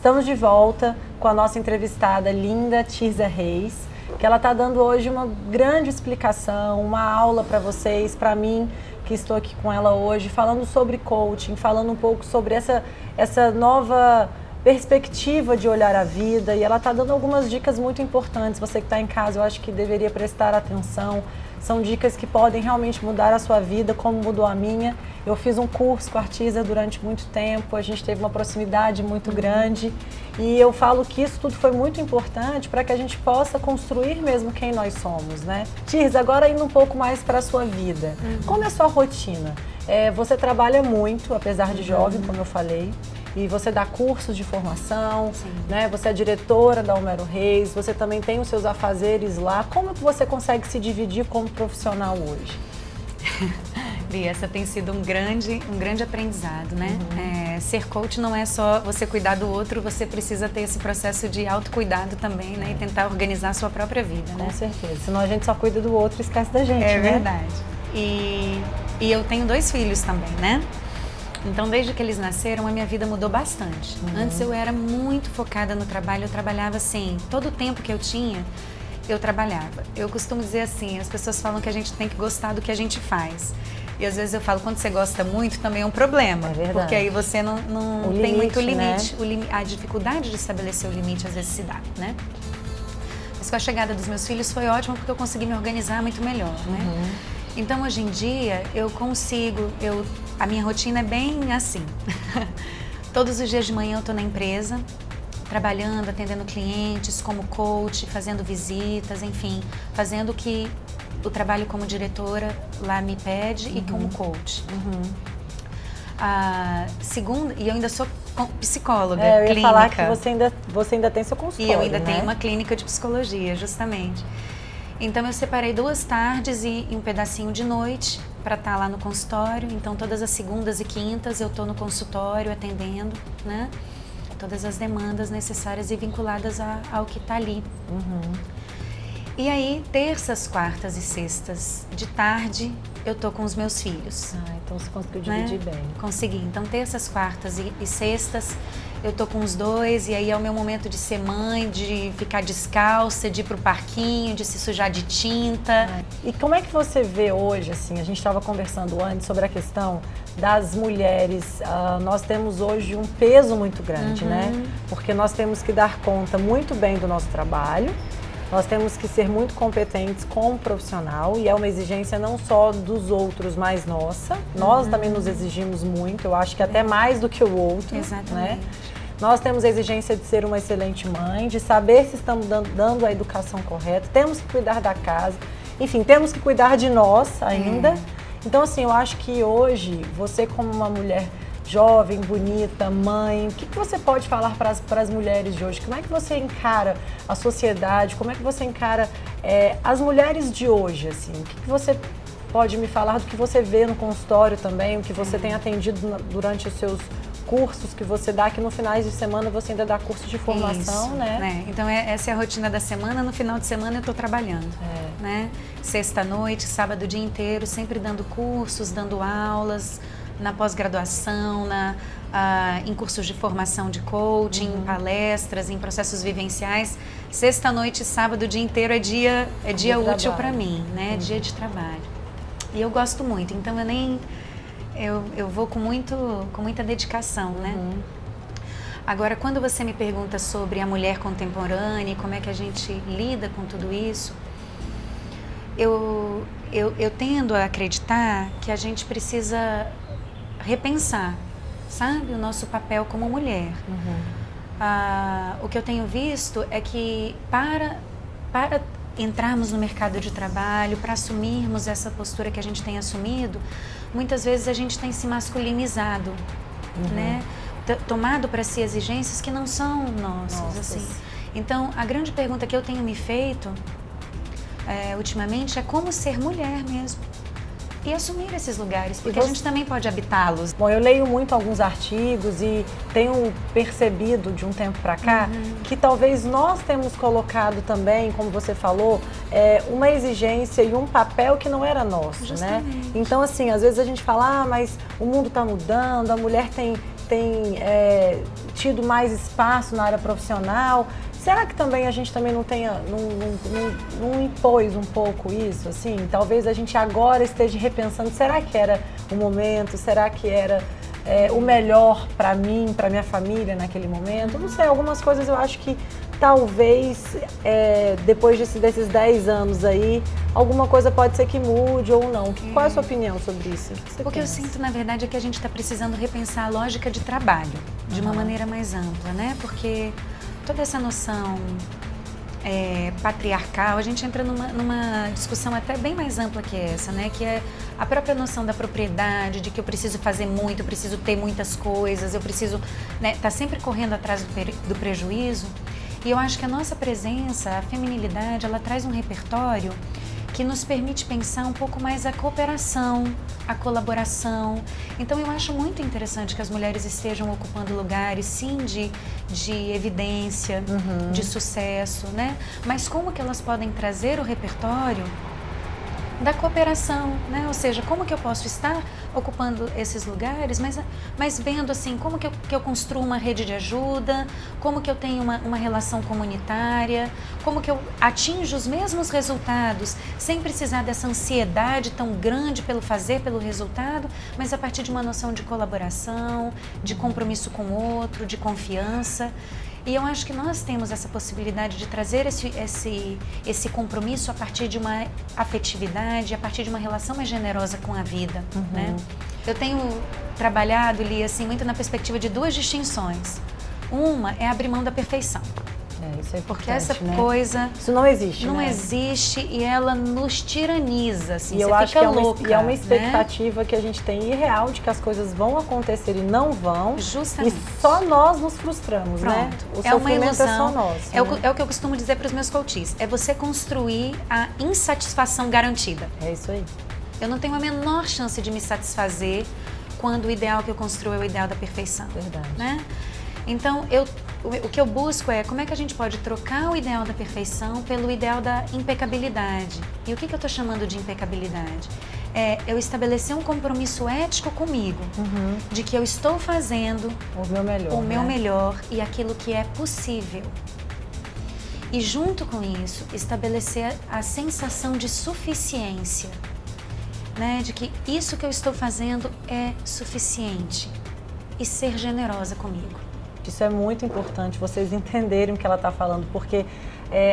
Estamos de volta com a nossa entrevistada linda, Tirza Reis, que ela está dando hoje uma grande explicação, uma aula para vocês, para mim, que estou aqui com ela hoje, falando sobre coaching, falando um pouco sobre essa nova perspectiva de olhar a vida, e ela está dando algumas dicas muito importantes. Você que está em casa, eu acho que deveria prestar atenção. São dicas que podem realmente mudar a sua vida, como mudou a minha. Eu fiz um curso com a Tirza durante muito tempo, a gente teve uma proximidade muito grande, e eu falo que isso tudo foi muito importante para que a gente possa construir mesmo quem nós somos, né? Tirza, agora indo um pouco mais para a sua vida, como é a sua rotina? Você trabalha muito, apesar de jovem, como eu falei, e você dá cursos de formação, né? Você é diretora da Homero Reis, você também tem os seus afazeres lá. Como que você consegue se dividir como profissional hoje? Bia, essa tem sido um grande aprendizado, né? Ser coach não é só você cuidar do outro, você precisa ter esse processo de autocuidado também, né? E tentar organizar a sua própria vida, né? Com certeza, senão a gente só cuida do outro e esquece da gente, né? É verdade. E eu tenho 2 filhos também, né? Então, desde que eles nasceram, a minha vida mudou bastante. Antes eu era muito focada no trabalho, eu trabalhava assim, todo o tempo que eu tinha, eu trabalhava. Eu costumo dizer assim, as pessoas falam que a gente tem que gostar do que a gente faz. E às vezes eu falo, quando você gosta muito, também é um problema. É verdade. Porque aí você não limite, tem muito limite. Né? A dificuldade de estabelecer o limite às vezes se dá, né? Mas com a chegada dos meus filhos foi ótimo porque eu consegui me organizar muito melhor, né? Então, hoje em dia, eu consigo, a minha rotina é bem assim. Todos os dias de manhã eu estou na empresa, trabalhando, atendendo clientes, como coach, fazendo visitas, enfim, fazendo o que o trabalho como diretora lá me pede e como coach. Segunda, e eu ainda sou psicóloga clínica. Eu ia falar que você ainda tem seu consultório, E eu ainda né? tenho uma clínica de psicologia, justamente. Então eu separei 2 tardes e um pedacinho de noite para estar lá no consultório. Então todas as segundas e quintas eu estou no consultório atendendo, né? Todas as demandas necessárias e vinculadas ao que está ali. E aí, terças, quartas e sextas de tarde, eu tô com os meus filhos. Então você conseguiu dividir bem. Consegui. Então, terças, quartas e sextas, eu tô com os 2, e aí é o meu momento de ser mãe, de ficar descalça, de ir pro parquinho, de se sujar de tinta. E como é que você vê hoje, assim, a gente estava conversando antes sobre a questão das mulheres, nós temos hoje um peso muito grande, né? Porque nós temos que dar conta muito bem do nosso trabalho, nós temos que ser muito competentes como profissional, e é uma exigência não só dos outros, mas nossa. Nós também nos exigimos muito, eu acho que até mais do que o outro. Exatamente. Né? Nós temos a exigência de ser uma excelente mãe, de saber se estamos dando a educação correta, temos que cuidar da casa, enfim, temos que cuidar de nós ainda. Então, assim, eu acho que hoje, você como uma mulher jovem, bonita, mãe, o que você pode falar para as mulheres de hoje? Como é que você encara a sociedade? Como é que você encara as mulheres de hoje? Assim? O que você pode me falar do que você vê no consultório também, o que você tem atendido durante os seus cursos que você dá, que no finais de semana você ainda dá curso de formação, né? Então, essa é a rotina da semana. No final de semana eu estou trabalhando, né? Sexta-noite, sábado o dia inteiro, sempre dando cursos, dando aulas, na pós-graduação, em cursos de formação de coaching, em palestras, em processos vivenciais. Sexta-noite e sábado o dia inteiro é dia útil para mim, né? É dia de trabalho. E eu gosto muito, então eu vou com muita dedicação, né? Agora, quando você me pergunta sobre a mulher contemporânea e como é que a gente lida com tudo isso, eu tendo a acreditar que a gente precisa repensar, sabe, o nosso papel como mulher. O que eu tenho visto é que para entrarmos no mercado de trabalho, para assumirmos essa postura que a gente tem assumido, muitas vezes a gente tem se masculinizado, né? Tomado para si exigências que não são nossas, assim. Então, a grande pergunta que eu tenho me feito ultimamente é como ser mulher mesmo. E assumir esses lugares, porque a gente também pode habitá-los. Bom, eu leio muito alguns artigos e tenho percebido de um tempo para cá que talvez nós temos colocado também, como você falou, uma exigência e um papel que não era nosso, né? Então, assim, às vezes a gente fala, mas o mundo está mudando, a mulher tem têm tido mais espaço na área profissional. Será que também a gente também não impôs um pouco isso, assim? Talvez a gente agora esteja repensando, será que era o momento? Será que era o melhor para mim, para minha família naquele momento? Não sei, algumas coisas eu acho que talvez depois desses 10 anos aí, alguma coisa pode ser que mude ou não. Qual é a sua opinião sobre isso? O que eu sinto, na verdade, é que a gente está precisando repensar a lógica de trabalho de uma maneira mais ampla, né? Porque toda essa noção patriarcal, a gente entra numa discussão até bem mais ampla que essa, né? Que é a própria noção da propriedade, de que eu preciso fazer muito, eu preciso ter muitas coisas, eu preciso tá sempre correndo atrás do prejuízo. E eu acho que a nossa presença, a feminilidade, ela traz um repertório que nos permite pensar um pouco mais a cooperação, a colaboração. Então eu acho muito interessante que as mulheres estejam ocupando lugares, sim, de evidência, de sucesso, né? Mas como que elas podem trazer o repertório da cooperação, né? Ou seja, como que eu posso estar ocupando esses lugares, mas vendo assim, como que eu construo uma rede de ajuda, como que eu tenho uma relação comunitária, como que eu atinjo os mesmos resultados sem precisar dessa ansiedade tão grande pelo fazer, pelo resultado, mas a partir de uma noção de colaboração, de compromisso com o outro, de confiança. E eu acho que nós temos essa possibilidade de trazer esse compromisso a partir de uma afetividade, a partir de uma relação mais generosa com a vida, né? Eu tenho trabalhado, Li, assim, muito na perspectiva de duas distinções. Uma é abrir mão da perfeição. Isso é importante, porque essa né? coisa isso não existe, não né? existe e ela nos tiraniza, assim, e eu você acho fica que louca, é uma expectativa, né, que a gente tem irreal de que as coisas vão acontecer e não vão. Justamente. E só nós nos frustramos, Pronto, né? O é uma ilusão. É só nosso, né? É o que eu costumo dizer para os meus coaches, é você construir a insatisfação garantida. É isso aí. Eu não tenho a menor chance de me satisfazer quando o ideal que eu construo é o ideal da perfeição. Verdade. Né? Então, o que eu busco é como é que a gente pode trocar o ideal da perfeição pelo ideal da impecabilidade. E o que eu estou chamando de impecabilidade? É eu estabelecer um compromisso ético comigo, de que eu estou fazendo o meu melhor e aquilo que é possível. E junto com isso, estabelecer a sensação de suficiência, né? De que isso que eu estou fazendo é suficiente e ser generosa comigo. Isso é muito importante, vocês entenderem o que ela está falando, porque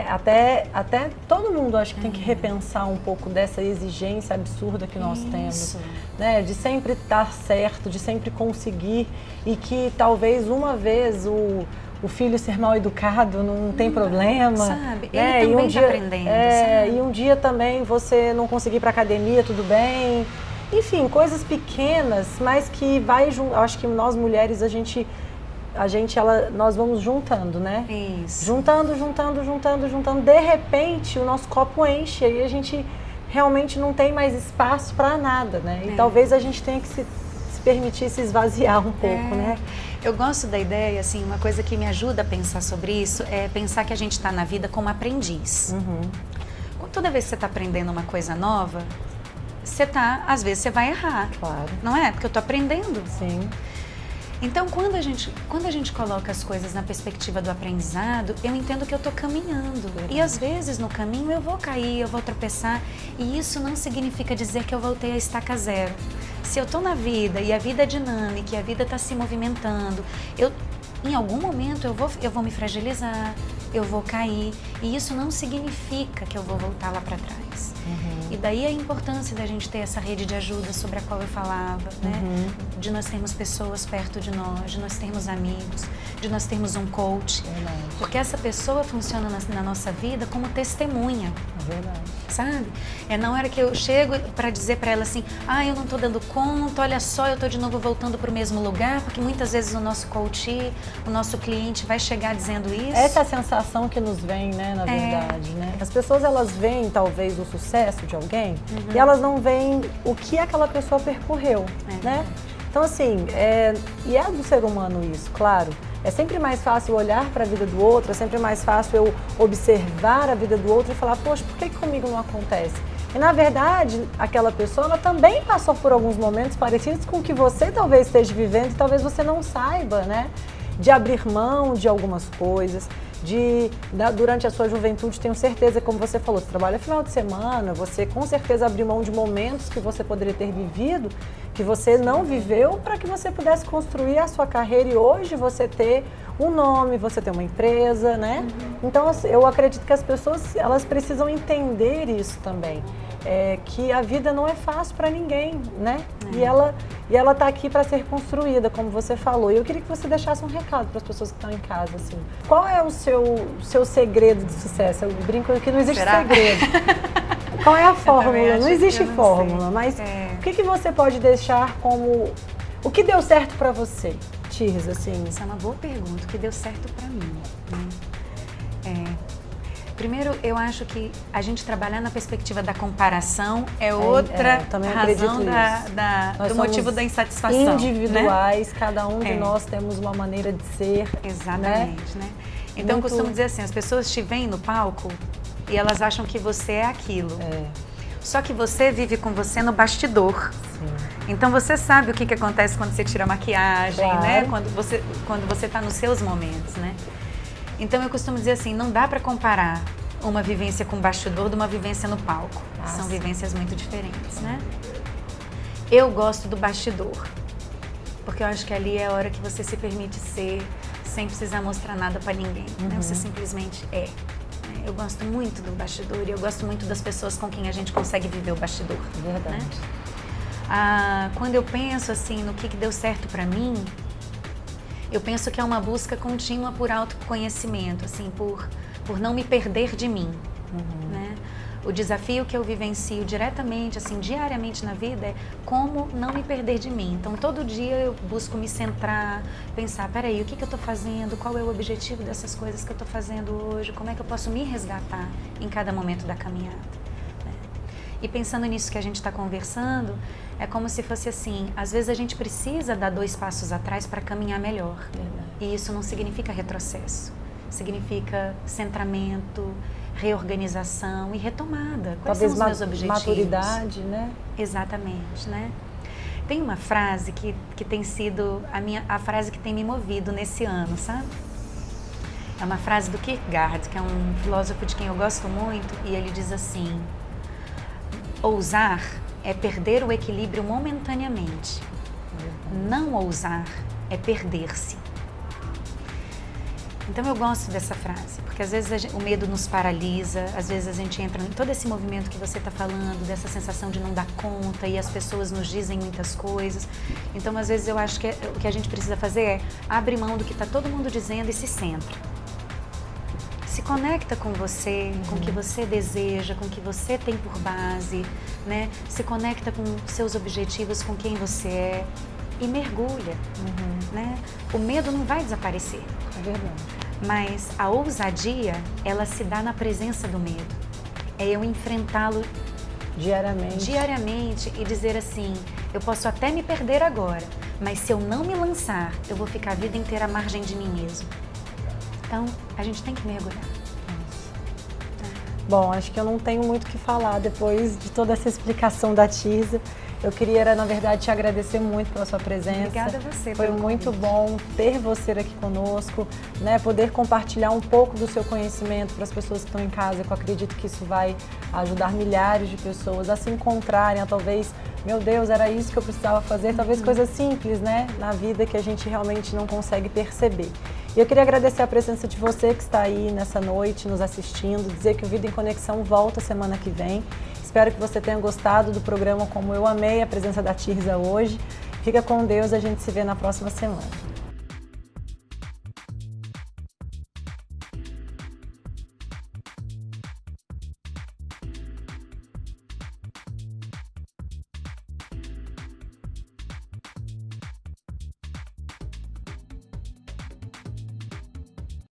até todo mundo acho que tem que repensar um pouco dessa exigência absurda que nós temos, né? De sempre estar certo, de sempre conseguir, e que talvez uma vez o filho ser mal educado não tem problema. Sabe, ele também está aprendendo. E um dia também você não conseguir ir para academia, tudo bem. Enfim, coisas pequenas, mas que acho que nós mulheres, nós vamos juntando, né? Isso. Juntando. De repente, o nosso copo enche e a gente realmente não tem mais espaço para nada, né? E talvez a gente tenha que se permitir se esvaziar um pouco, né? Eu gosto da ideia, assim, uma coisa que me ajuda a pensar sobre isso é pensar que a gente está na vida como aprendiz. Toda vez que você está aprendendo uma coisa nova, às vezes você vai errar. Claro. Não é? Porque eu estou aprendendo. Sim. Então, quando a gente coloca as coisas na perspectiva do aprendizado, eu entendo que eu estou caminhando. E às vezes no caminho eu vou cair, eu vou tropeçar. E isso não significa dizer que eu voltei a estaca zero. Se eu estou na vida e a vida é dinâmica e a vida está se movimentando, em algum momento eu vou me fragilizar, eu vou cair. E isso não significa que eu vou voltar lá para trás. E daí a importância da gente ter essa rede de ajuda sobre a qual eu falava, né? De nós termos pessoas perto de nós, de nós termos amigos, de nós termos um coach. Porque essa pessoa funciona na nossa vida como testemunha. É verdade. Sabe? É na hora que eu chego para dizer para ela assim, eu não estou dando conta, olha só, eu estou de novo voltando para o mesmo lugar, porque muitas vezes o nosso coach, o nosso cliente vai chegar dizendo isso. Essa é a sensação que nos vem, né, na verdade, né? As pessoas, elas veem talvez o sucesso de alguém e elas não veem o que aquela pessoa percorreu, né? Então, assim, e é do ser humano isso, claro. É sempre mais fácil olhar para a vida do outro, é sempre mais fácil eu observar a vida do outro e falar, poxa, por que comigo não acontece? E na verdade, aquela pessoa, ela também passou por alguns momentos parecidos com o que você talvez esteja vivendo e talvez você não saiba, né? De abrir mão de algumas coisas, durante a sua juventude, tenho certeza, como você falou, você trabalha final de semana, você com certeza abriu mão de momentos que você poderia ter vivido, que você não viveu, para que você pudesse construir a sua carreira e hoje você ter um nome, você ter uma empresa, né? Então, eu acredito que as pessoas, elas precisam entender isso também, que a vida não é fácil para ninguém, né? E ela está aqui para ser construída, como você falou. E eu queria que você deixasse um recado para as pessoas que estão em casa, assim. Qual é o seu segredo de sucesso? Eu brinco que não existe segredo. Qual é a fórmula? Não existe fórmula, mas o que você pode deixar como... O que deu certo para você, Tirza, assim? Essa é uma boa pergunta. O que deu certo para mim, né? Primeiro, eu acho que a gente trabalhar na perspectiva da comparação é outra razão do motivo da insatisfação. Individuais, né? Cada um de nós temos uma maneira de ser. Exatamente, né? Então, eu costumo dizer assim, as pessoas te veem no palco e elas acham que você é aquilo. Só que você vive com você no bastidor. Sim. Então, você sabe o que acontece quando você tira a maquiagem, né? Quando você está nos seus momentos, né? Então, eu costumo dizer assim, não dá para comparar uma vivência com bastidor de uma vivência no palco. São vivências muito diferentes, né? Eu gosto do bastidor, porque eu acho que ali é a hora que você se permite ser, sem precisar mostrar nada para ninguém, né? Você simplesmente é. Eu gosto muito do bastidor e eu gosto muito das pessoas com quem a gente consegue viver o bastidor. Verdade. Né? Quando eu penso assim no que deu certo para mim, eu penso que é uma busca contínua por autoconhecimento, assim, por não me perder de mim, né? O desafio que eu vivencio diretamente, assim, diariamente na vida é como não me perder de mim. Então, todo dia eu busco me centrar, pensar, peraí, o que eu estou fazendo? Qual é o objetivo dessas coisas que eu estou fazendo hoje? Como é que eu posso me resgatar em cada momento da caminhada? Né? E pensando nisso que a gente está conversando, é como se fosse assim, às vezes a gente precisa dar 2 passos atrás para caminhar melhor. E isso não significa retrocesso, significa centramento, reorganização e retomada. Quais são os meus objetivos? Maturidade, né? Exatamente, né? Tem uma frase que tem sido a frase que tem me movido nesse ano, sabe? É uma frase do Kierkegaard, que é um filósofo de quem eu gosto muito, e ele diz assim: ousar é perder o equilíbrio momentaneamente. Não ousar é perder-se. Então eu gosto dessa frase, porque às vezes o medo nos paralisa, às vezes a gente entra em todo esse movimento que você está falando, dessa sensação de não dar conta e as pessoas nos dizem muitas coisas. Então às vezes eu acho que o que a gente precisa fazer é abrir mão do que está todo mundo dizendo e se centra. Se conecta com você, com o que você deseja, com o que você tem por base, né? Se conecta com seus objetivos, com quem você é. E mergulha, né? O medo não vai desaparecer. É verdade. Mas a ousadia, ela se dá na presença do medo. É eu enfrentá-lo diariamente e dizer assim, eu posso até me perder agora, mas se eu não me lançar, eu vou ficar a vida inteira à margem de mim mesmo. Então, a gente tem que mergulhar. Bom, acho que eu não tenho muito o que falar depois de toda essa explicação da Tirza. Eu queria, na verdade, te agradecer muito pela sua presença. Obrigada a você. Foi muito bom ter você aqui conosco, né? Poder compartilhar um pouco do seu conhecimento para as pessoas que estão em casa, que eu acredito que isso vai ajudar milhares de pessoas a se encontrarem, a talvez, meu Deus, era isso que eu precisava fazer, talvez coisas simples, né? Na vida que a gente realmente não consegue perceber. E eu queria agradecer a presença de você que está aí nessa noite nos assistindo, dizer que o Vida em Conexão volta semana que vem. Espero que você tenha gostado do programa como eu amei a presença da Tirza hoje. Fica com Deus, a gente se vê na próxima semana.